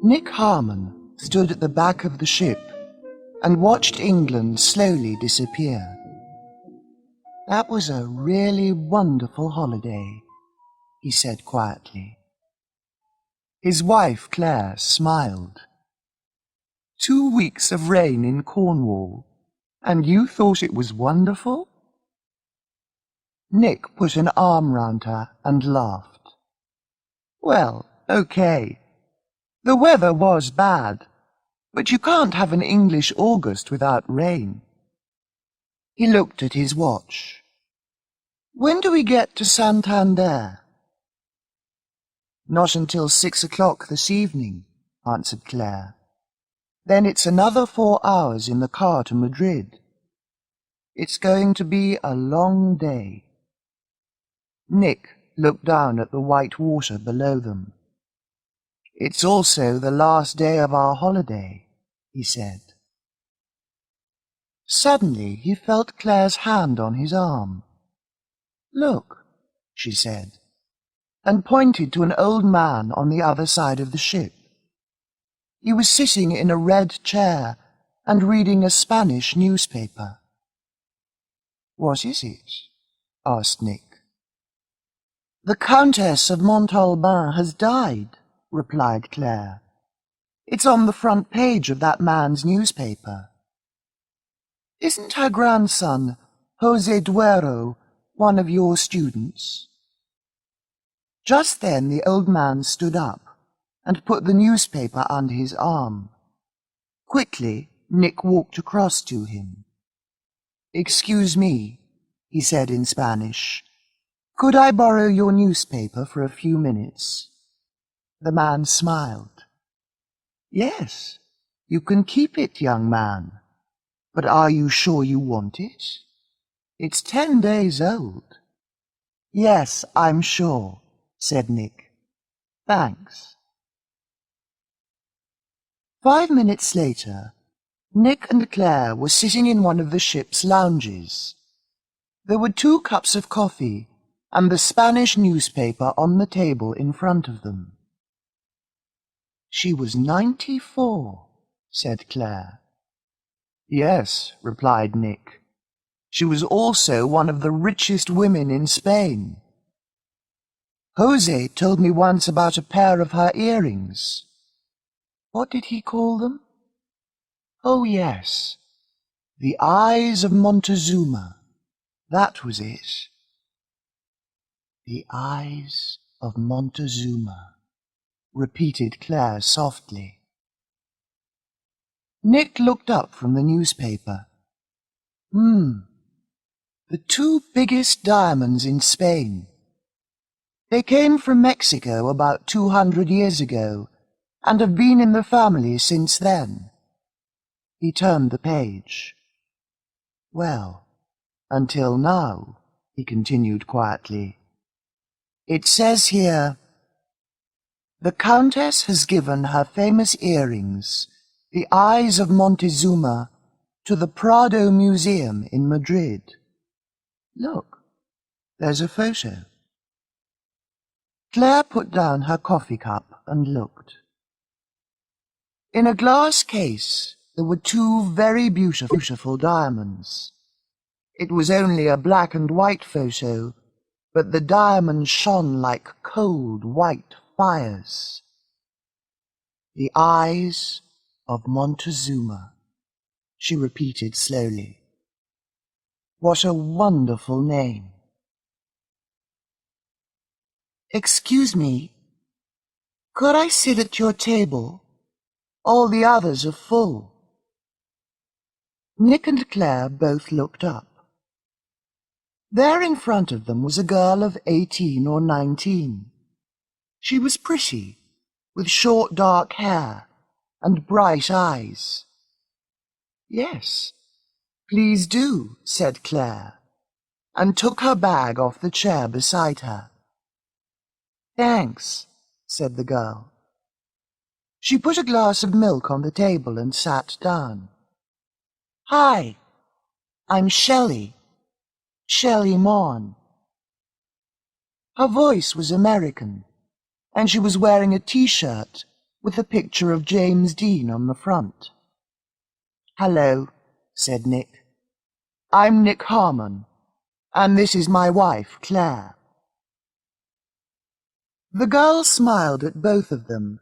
Nick Harmon stood at the back of the ship and watched England slowly disappear. "That was a really wonderful holiday," he said quietly. His wife, Claire, smiled. "2 weeks of rain in Cornwall, and you thought it was wonderful?" Nick put an arm round her and laughed. "Well, okay. The weather was bad, but you can't have an English August without rain." He looked at his watch. "When do we get to Santander?" "Not until 6 o'clock this evening," answered Claire. "Then it's another 4 hours in the car to Madrid. It's going to be a long day." Nick looked down at the white water below them. "It's also the last day of our holiday," he said. Suddenly he felt Claire's hand on his arm. "Look," she said, and pointed to an old man on the other side of the ship. He was sitting in a red chair and reading a Spanish newspaper. "What is it?" asked Nick. "The Countess of Montalban has died," replied Claire. "It's on the front page of that man's newspaper." "Isn't her grandson, José Duero, one of your students?" Just then the old man stood up and put the newspaper under his arm. Quickly, Nick walked across to him. "Excuse me," he said in Spanish. "Could I borrow your newspaper for a few minutes?" The man smiled. "Yes, you can keep it, young man. But are you sure you want it? It's 10 days old." "Yes, I'm sure," said Nick. "Thanks." 5 minutes later, Nick and Claire were sitting in one of the ship's lounges. There were 2 cups of coffee and the Spanish newspaper on the table in front of them. "She was 94, said Claire. "Yes," replied Nick. "She was also one of the richest women in Spain. José told me once about a pair of her earrings. What did he call them? Oh, yes, the eyes of Montezuma. That was it. The eyes of Montezuma," repeated Claire softly. Nick looked up from the newspaper. The 2 biggest diamonds in Spain. They came from Mexico about 200 years ago and have been in the family since then. He turned the page. "Well, until now," he continued quietly. "It says here, 'The Countess has given her famous earrings, the eyes of Montezuma, to the Prado Museum in Madrid.' Look, there's a photo." Claire put down her coffee cup and looked. In a glass case there were 2 very beautiful diamonds. It was only a black and white photo, but the diamonds shone like cold white fires. "The eyes of Montezuma," she repeated slowly. "What a wonderful name." "Excuse me, could I sit at your table? All the others are full." Nick and Claire both looked up. There in front of them was a girl of 18 or 19. She was pretty, with short dark hair and bright eyes. "Yes, please do," said Claire, and took her bag off the chair beside her. "Thanks," said the girl. She put a glass of milk on the table and sat down. "Hi, I'm Shelley Maughan." Her voice was American, and she was wearing a T-shirt with a picture of James Dean on the front. "Hello," said Nick. "I'm Nick Harmon, and this is my wife, Claire." The girl smiled at both of them,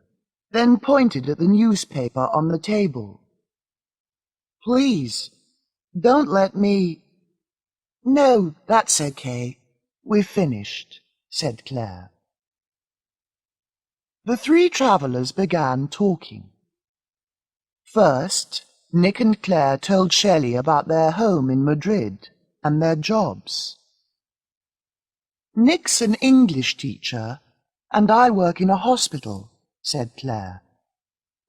then pointed at the newspaper on the table. "Please, don't let me—" "No, that's okay. We've finished," said Claire. The three travellers began talking. First, Nick and Claire told Shelley about their home in Madrid and their jobs. "Nick's an English teacher, and I work in a hospital," said Claire.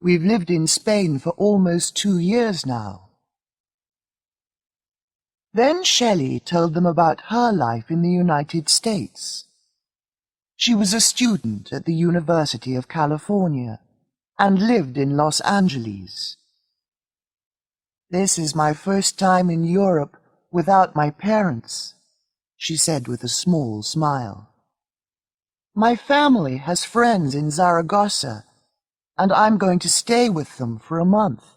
"We've lived in Spain for almost 2 years now." Then Shelley told them about her life in the United States. She was a student at the University of California and lived in Los Angeles. "This is my first time in Europe without my parents," she said with a small smile. "My family has friends in Zaragoza, and I'm going to stay with them for a month."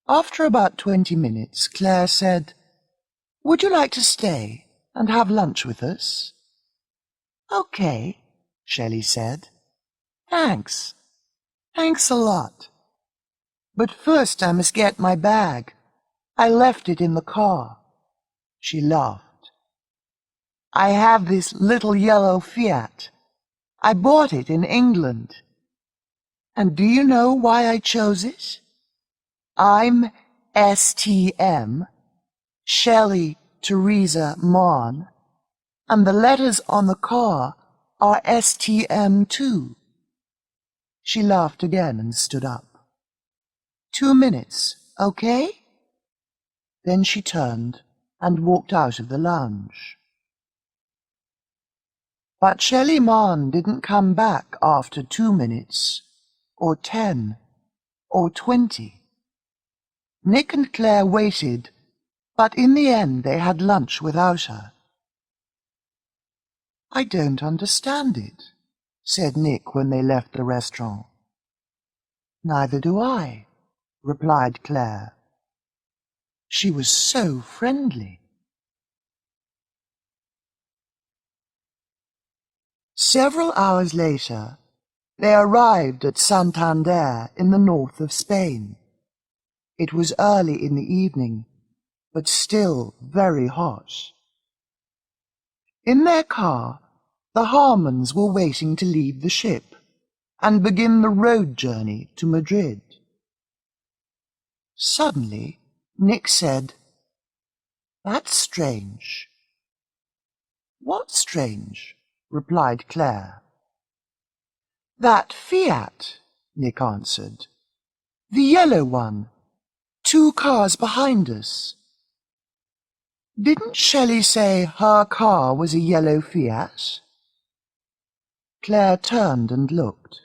After about 20 minutes, Claire said, "Would you like to stay and have lunch with us?" "Okay," Shelley said. "Thanks. Thanks a lot. But first I must get my bag. I left it in the car." She laughed. "I have this little yellow Fiat. I bought it in England. And do you know why I chose it? I'm STM, Shelley Teresa Mon, and the letters on the car are STM too." She laughed again and stood up. 2 minutes, okay?" Then she turned and walked out of the lounge. But Shelley Mann didn't come back after 2 minutes, or 10, or 20. Nick and Claire waited, but in the end they had lunch without her. "I don't understand it," said Nick when they left the restaurant. "Neither do I," replied Claire. "She was so friendly." Several hours later, they arrived at Santander in the north of Spain. It was early in the evening, but still very hot. In their car, the Harmons were waiting to leave the ship and begin the road journey to Madrid. Suddenly, Nick said, "That's strange." "What's strange?" replied Claire. "That Fiat," Nick answered. "The yellow one. 2 cars behind us." "Didn't Shelley say her car was a yellow Fiat?" Claire turned and looked.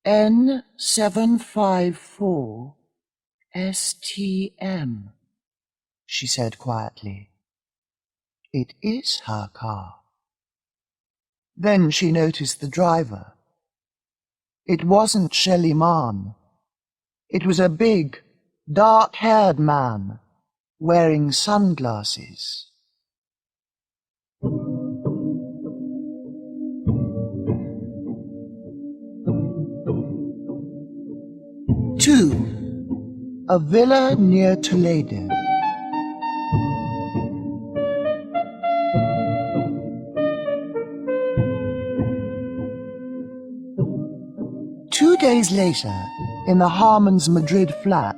N754 STM, she said quietly. "It is her car." Then she noticed the driver. It wasn't Shelley Mann. It was a big, dark-haired man wearing sunglasses. Two, a villa near Toledo. Two days later, in the Harmons' Madrid flat,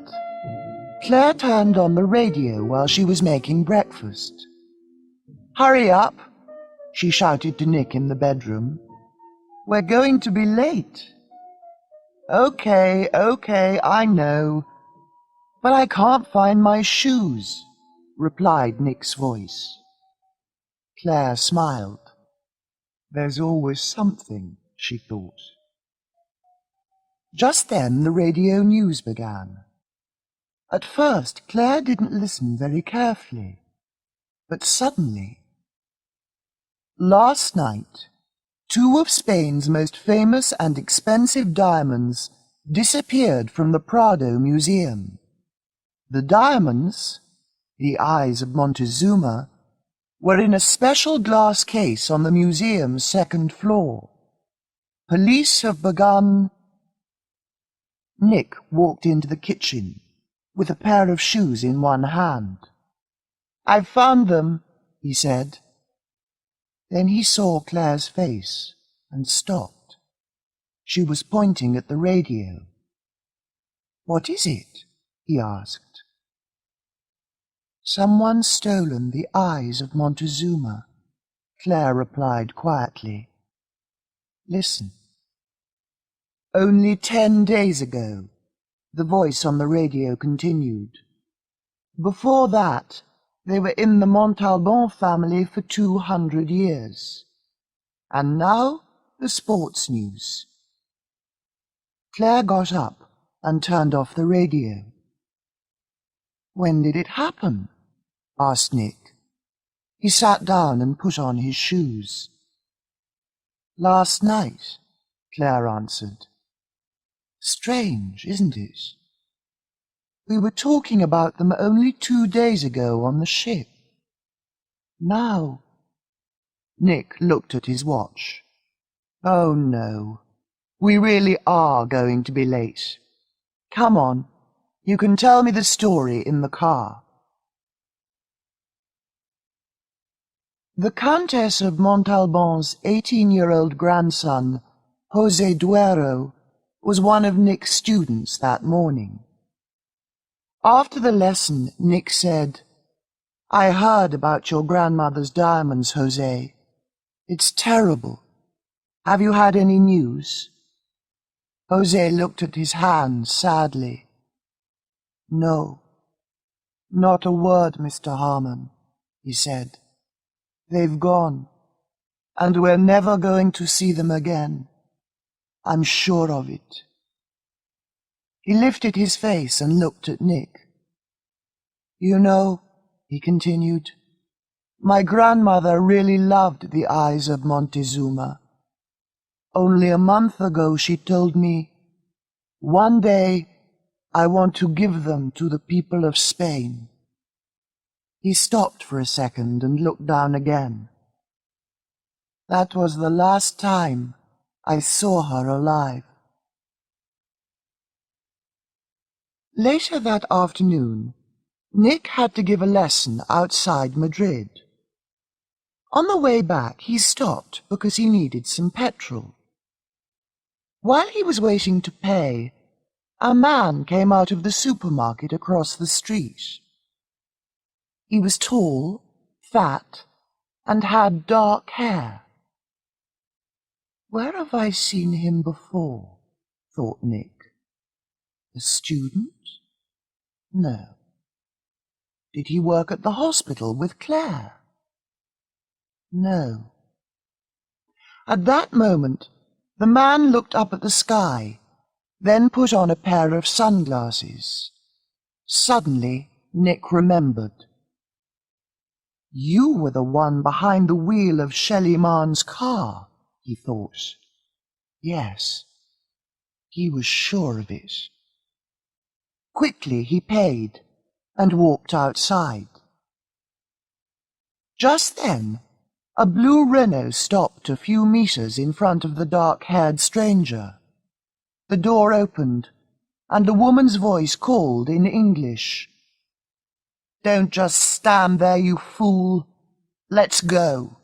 Claire turned on the radio while she was making breakfast. "Hurry up," she shouted to Nick in the bedroom. "We're going to be late." Okay, I know. But I can't find my shoes," replied Nick's voice. Claire smiled. There's always something, she thought. Just then the radio news began. At first Claire didn't listen very carefully, but suddenly, "Last night, Two of Spain's most famous and expensive diamonds disappeared from the Prado Museum. The diamonds, the eyes of Montezuma, were in a special glass case on the museum's second floor. Police have begun... Nick walked into the kitchen with a pair of shoes in one hand. "I've found them," he said. Then he saw Claire's face and stopped. She was pointing at the radio. "What is it?" he asked. "Someone's stolen the eyes of Montezuma," Claire replied quietly. "Listen." "Only 10 days ago," the voice on the radio continued. "Before that, they were in the Montalban family for 200 years. And now, the sports news." Claire got up and turned off the radio. "When did it happen?" asked Nick. He sat down and put on his shoes. "Last night," Claire answered. "Strange, isn't it? We were talking about them only 2 days ago on the ship. Now—" Nick looked at his watch. "Oh, no. We really are going to be late. Come on, you can tell me the story in the car." The Countess of Montalban's 18-year-old grandson, José Duero, was one of Nick's students that morning. After the lesson, Nick said, "I heard about your grandmother's diamonds, José. It's terrible. Have you had any news?" José looked at his hands sadly. "No, not a word, Mr. Harmon," he said. "They've gone, and we're never going to see them again. I'm sure of it." He lifted his face and looked at Nick. "You know," he continued, "my grandmother really loved the eyes of Montezuma. Only a month ago she told me, 'One day I want to give them to the people of Spain.'" He stopped for a second and looked down again. "That was the last time I saw her alive." Later that afternoon, Nick had to give a lesson outside Madrid. On the way back, he stopped because he needed some petrol. While he was waiting to pay, a man came out of the supermarket across the street. He was tall, fat, and had dark hair. "Where have I seen him before?" thought Nick. A student? No. Did he work at the hospital with Claire? No. At that moment, the man looked up at the sky, then put on a pair of sunglasses. Suddenly, Nick remembered. "You were the one behind the wheel of Shelley Mann's car," he thought. Yes, he was sure of it. Quickly he paid and walked outside. Just then, a blue Renault stopped a few meters in front of the dark-haired stranger. The door opened, and a woman's voice called in English. "Don't just stand there, you fool. Let's go."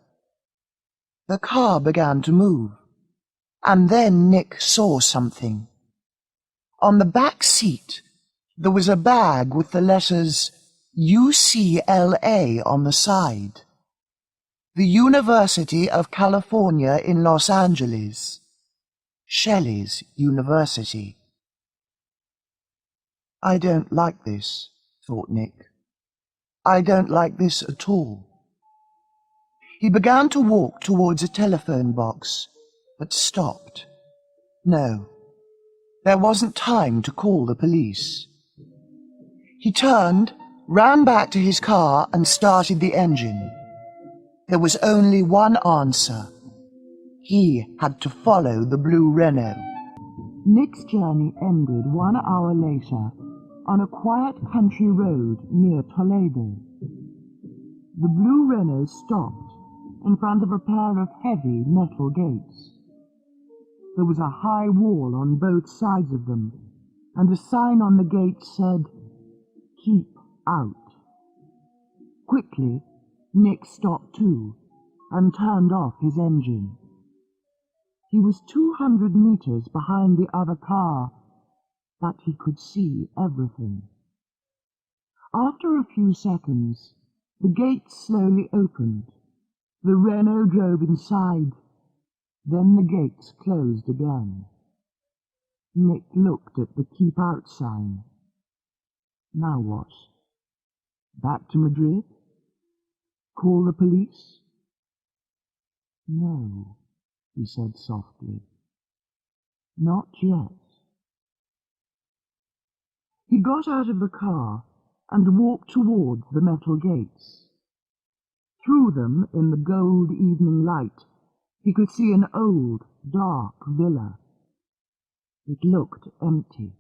The car began to move, and then Nick saw something. On the back seat, there was a bag with the letters UCLA on the side. The University of California in Los Angeles. Shelley's University. "I don't like this," thought Nick. "I don't like this at all." He began to walk towards a telephone box, but stopped. No, there wasn't time to call the police. He turned, ran back to his car and started the engine. There was only one answer. He had to follow the blue Renault. Nick's journey ended 1 hour later on a quiet country road near Toledo. The blue Renault stopped in front of a pair of heavy metal gates. There was a high wall on both sides of them, and a sign on the gate said, "Keep out." Quickly, Nick stopped too and turned off his engine. He was 200 meters behind the other car, but he could see everything. After a few seconds, the gates slowly opened. The Renault drove inside. Then the gates closed again. Nick looked at the "Keep Out" sign. Now what? Back to Madrid? Call the police? No, he said softly. Not yet. He got out of the car and walked towards the metal gates. Through them, in the gold evening light, he could see an old, dark villa. It looked empty.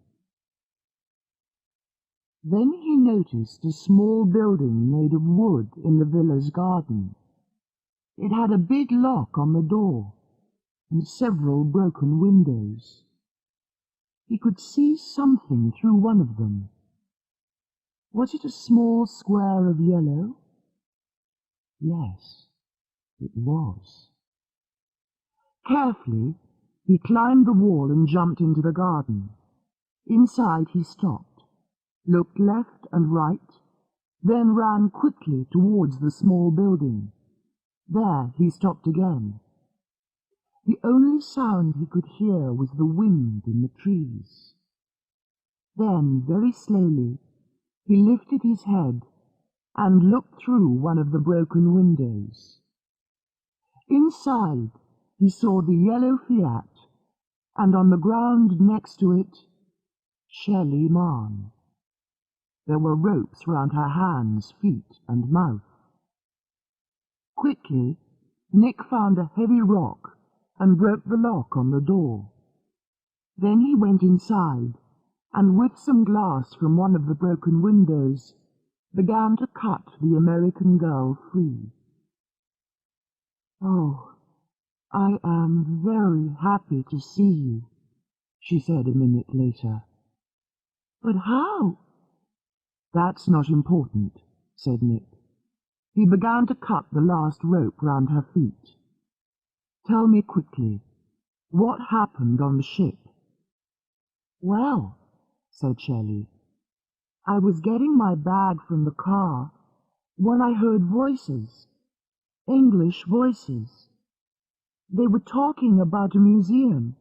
Then he noticed a small building made of wood in the villa's garden. It had a big lock on the door and several broken windows. He could see something through one of them. Was it a small square of yellow? Yes, it was. Carefully, he climbed the wall and jumped into the garden. Inside he stopped, looked left and right, then ran quickly towards the small building. There he stopped again. The only sound he could hear was the wind in the trees. Then, very slowly, he lifted his head and looked through one of the broken windows. Inside, he saw the yellow Fiat, and on the ground next to it, Shelley Mann. There were ropes round her hands, feet, and mouth. Quickly, Nick found a heavy rock and broke the lock on the door. Then he went inside, and with some glass from one of the broken windows, began to cut the American girl free. "Oh, I am very happy to see you," she said a minute later. "But how?" "That's not important," said Nick. He began to cut the last rope round her feet. "Tell me quickly, what happened on the ship?" "Well," said Shelley, "I was getting my bag from the car when I heard voices, English voices. They were talking about a museum.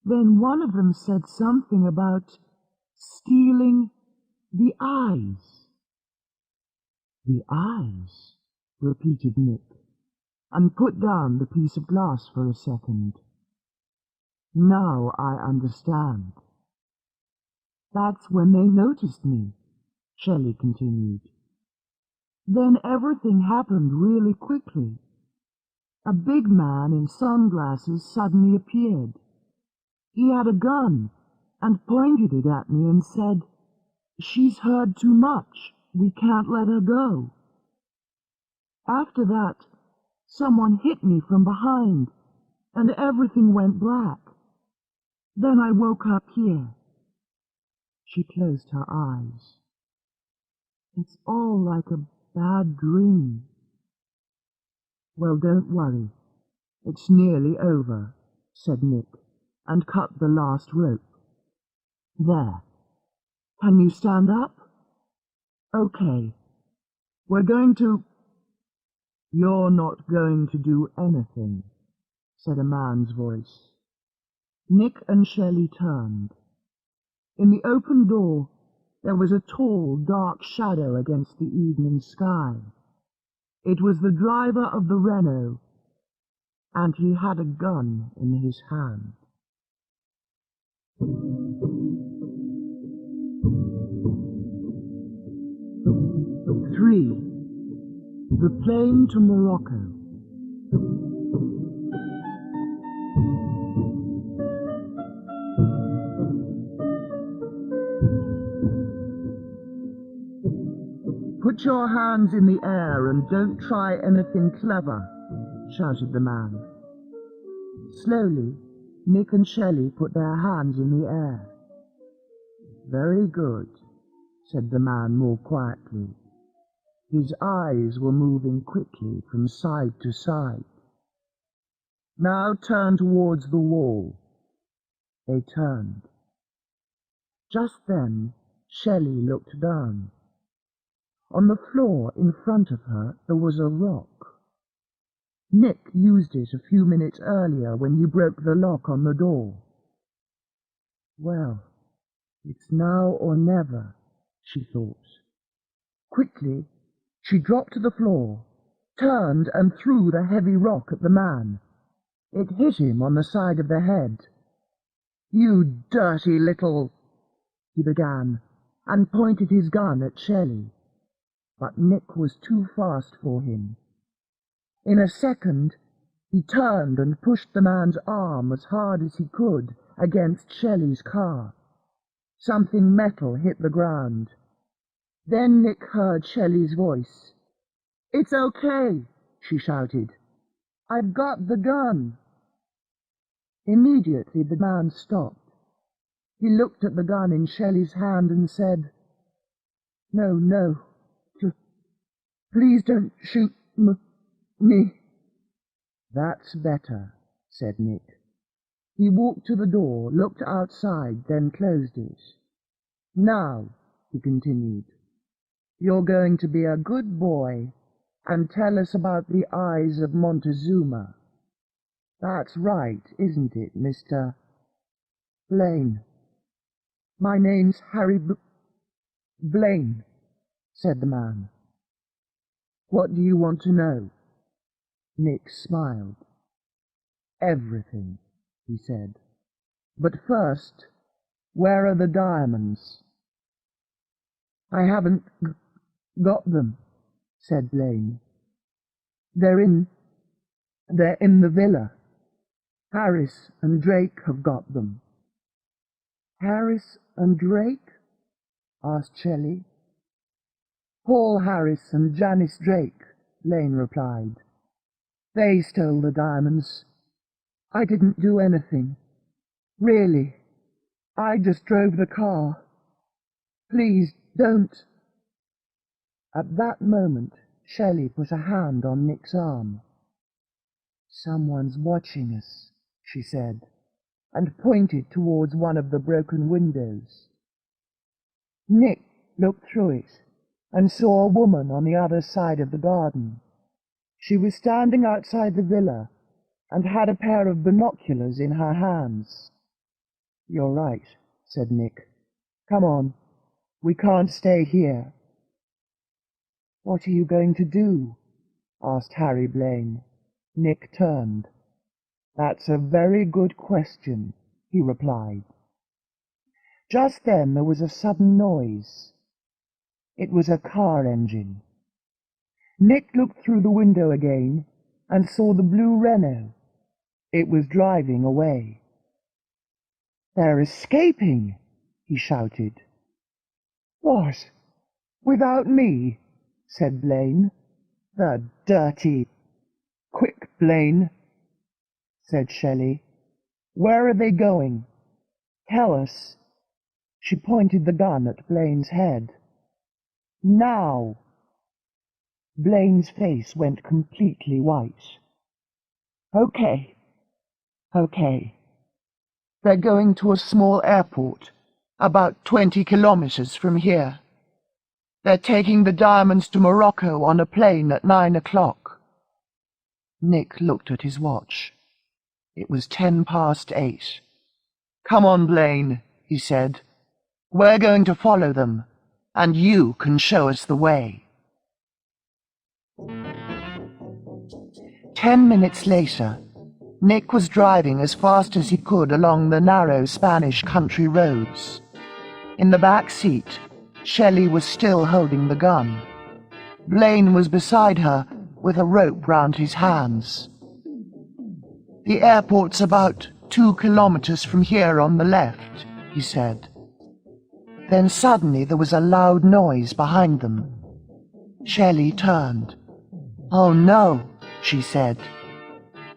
Then one of them said something about stealing the eyes." "The eyes," repeated Nick, and put down the piece of glass for a second. "Now I understand." "That's when they noticed me," Shelley continued. "Then everything happened really quickly. A big man in sunglasses suddenly appeared. He had a gun and pointed it at me and said, 'She's heard too much. We can't let her go.' After that, someone hit me from behind, and everything went black. Then I woke up here." She closed her eyes. "It's all like a bad dream." "Well, don't worry. It's nearly over," said Nick, and cut the last rope. "There. Can you stand up?" "Okay. We're going to—" "You're not going to do anything," said a man's voice. Nick and Shelley turned. In the open door there was a tall, dark shadow against the evening sky. It was the driver of the Renault, and he had a gun in his hand. 3. The plane to Morocco. "Put your hands in the air and don't try anything clever," shouted the man. Slowly, Nick and Shelley put their hands in the air. "Very good," said the man more quietly. His eyes were moving quickly from side to side. "Now turn towards the wall." They turned. Just then, Shelley looked down. On the floor in front of her there was a rock. Nick used it a few minutes earlier when he broke the lock on the door. "Well, it's now or never," she thought. Quickly, she dropped to the floor, turned and threw the heavy rock at the man. It hit him on the side of the head. "You dirty little—" he began, and pointed his gun at Shelley. But Nick was too fast for him. In a second, he turned and pushed the man's arm as hard as he could against Shelley's car. Something metal hit the ground. Then Nick heard Shelley's voice. "It's okay," she shouted. "I've got the gun." Immediately the man stopped. He looked at the gun in Shelley's hand and said, "No, no. Please don't shoot me." "That's better," said Nick. He walked to the door, looked outside, then closed it. "Now," he continued, "you're going to be a good boy and tell us about the eyes of Montezuma. That's right, isn't it, Mr. Blaine?" "My name's Harry Blaine," said the man. "What do you want to know?" Nick smiled. "Everything," he said. "But first, where are the diamonds?" "I haven't got them," said Blaine. They're in the villa. Harris and Drake have got them." "Harris and Drake?" asked Shelley. "Paul Harris and Janice Drake," Blaine replied. "They stole the diamonds. I didn't do anything. Really, I just drove the car. Please don't." At that moment, Shelley put a hand on Nick's arm. "Someone's watching us," she said, and pointed towards one of the broken windows. Nick looked through it and saw a woman on the other side of the garden. She was standing outside the villa and had a pair of binoculars in her hands. "You're right," said Nick. "Come on, we can't stay here." "What are you going to do?" asked Harry Blaine. Nick turned. "That's a very good question," he replied. Just then there was a sudden noise. It was a car engine. Nick looked through the window again and saw the blue Renault. It was driving away. "They're escaping!" he shouted. "What? Without me?" said Blaine. "The dirty—" "Quick, Blaine," said Shelley. "Where are they going? Tell us." She pointed the gun at Blaine's head. "Now!" Blaine's face went completely white. Okay. They're going to a small airport, about 20 kilometers from here. They're taking the diamonds to Morocco on a plane at 9 o'clock. Nick looked at his watch. It was 8:10. "Come on, Blaine," he said. "We're going to follow them, and you can show us the way." 10 minutes later, Nick was driving as fast as he could along the narrow Spanish country roads. In the back seat, Shelley was still holding the gun. Blaine was beside her with a rope round his hands. "The airport's about 2 kilometers from here on the left," he said. Then suddenly there was a loud noise behind them. Shelley turned. "Oh no," she said.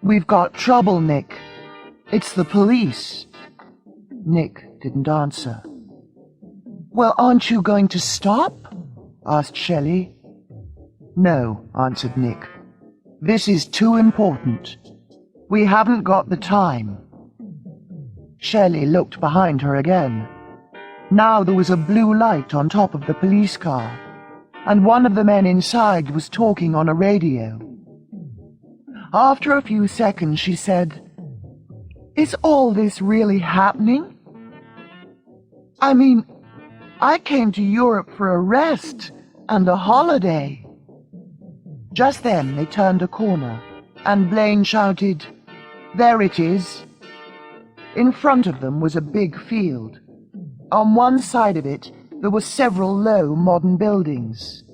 "We've got trouble, Nick. It's the police." Nick didn't answer. "Well, aren't you going to stop?" asked Shelley. "No," answered Nick. "This is too important. We haven't got the time." Shelley looked behind her again. Now there was a blue light on top of the police car, and one of the men inside was talking on a radio. After a few seconds, she said, "Is all this really happening? I mean, I came to Europe for a rest and a holiday." Just then they turned a corner, and Blaine shouted, "There it is." In front of them was a big field. On one side of it there were several low modern buildings.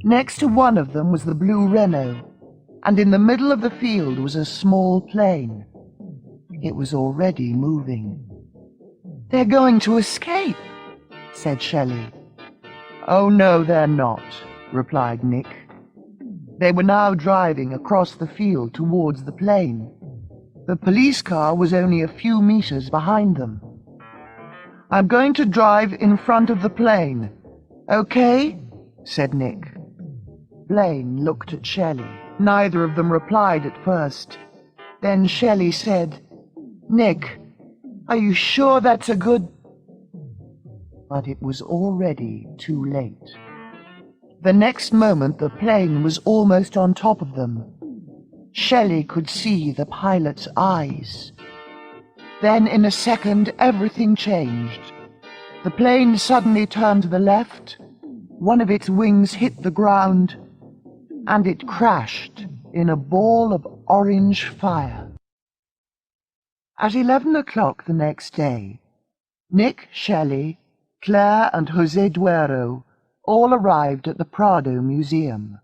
Next to one of them was the blue Renault, and in the middle of the field was a small plane. It was already moving. "They're going to escape," said Shelley. "Oh no, they're not," replied Nick. They were now driving across the field towards the plane. The police car was only a few meters behind them. "I'm going to drive in front of the plane. Okay?" said Nick. Blaine looked at Shelley. Neither of them replied at first. Then Shelley said, "Nick, are you sure that's a good—" But it was already too late. The next moment the plane was almost on top of them. Shelley could see the pilot's eyes. Then in a second everything changed. The plane suddenly turned to the left, one of its wings hit the ground, and it crashed in a ball of orange fire. At 11 o'clock the next day, Nick, Shelley, Claire and José Duero all arrived at the Prado Museum.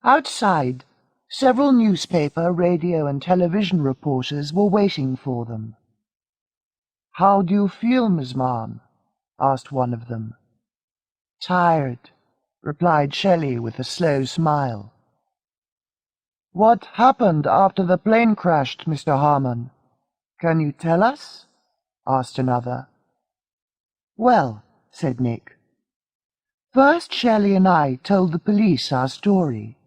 Outside, several newspaper, radio and television reporters were waiting for them. "How do you feel, Miss Mann?" asked one of them. "Tired," replied Shelley with a slow smile. "What happened after the plane crashed, Mr. Harmon? Can you tell us?" asked another. "Well," said Nick, "first Shelley and I told the police our story.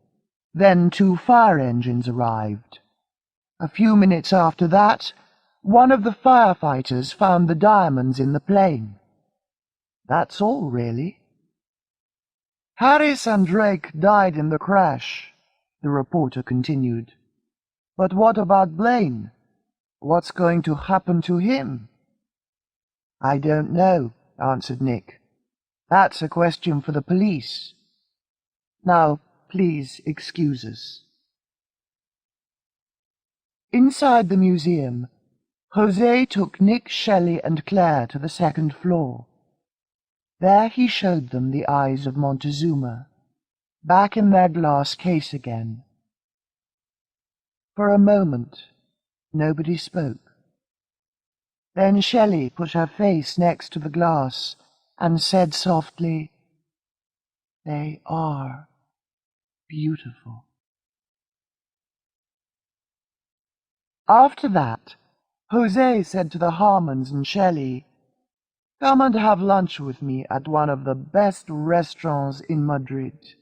Then 2 fire engines arrived. A few minutes after that, one of the firefighters found the diamonds in the plane. That's all, really." "Harris and Drake died in the crash," the reporter continued. "But what about Blaine? What's going to happen to him?" "I don't know," answered Nick. "That's a question for the police. Now, please excuse us." Inside the museum, José took Nick, Shelley and Claire to the second floor. There he showed them the eyes of Montezuma, back in their glass case again. For a moment, nobody spoke. Then Shelley put her face next to the glass and said softly, "They are beautiful." After that, José said to the Harmons and Shelley, "Come and have lunch with me at one of the best restaurants in Madrid."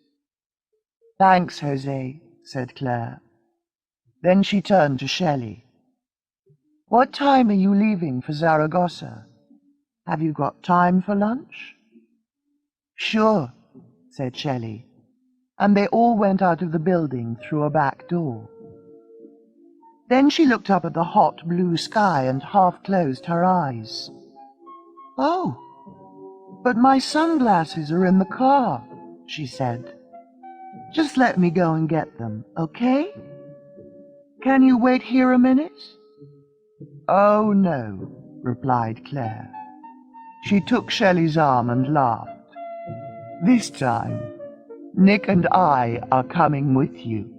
"Thanks, José," said Claire. Then she turned to Shelley. "What time are you leaving for Zaragoza? Have you got time for lunch?" "Sure," said Shelley, and they all went out of the building through a back door. Then she looked up at the hot blue sky and half closed her eyes. "Oh, but my sunglasses are in the car," she said. "Just let me go and get them, okay? Can you wait here a minute?" "Oh, no," replied Claire. She took Shelley's arm and laughed. "This time, Nick and I are coming with you."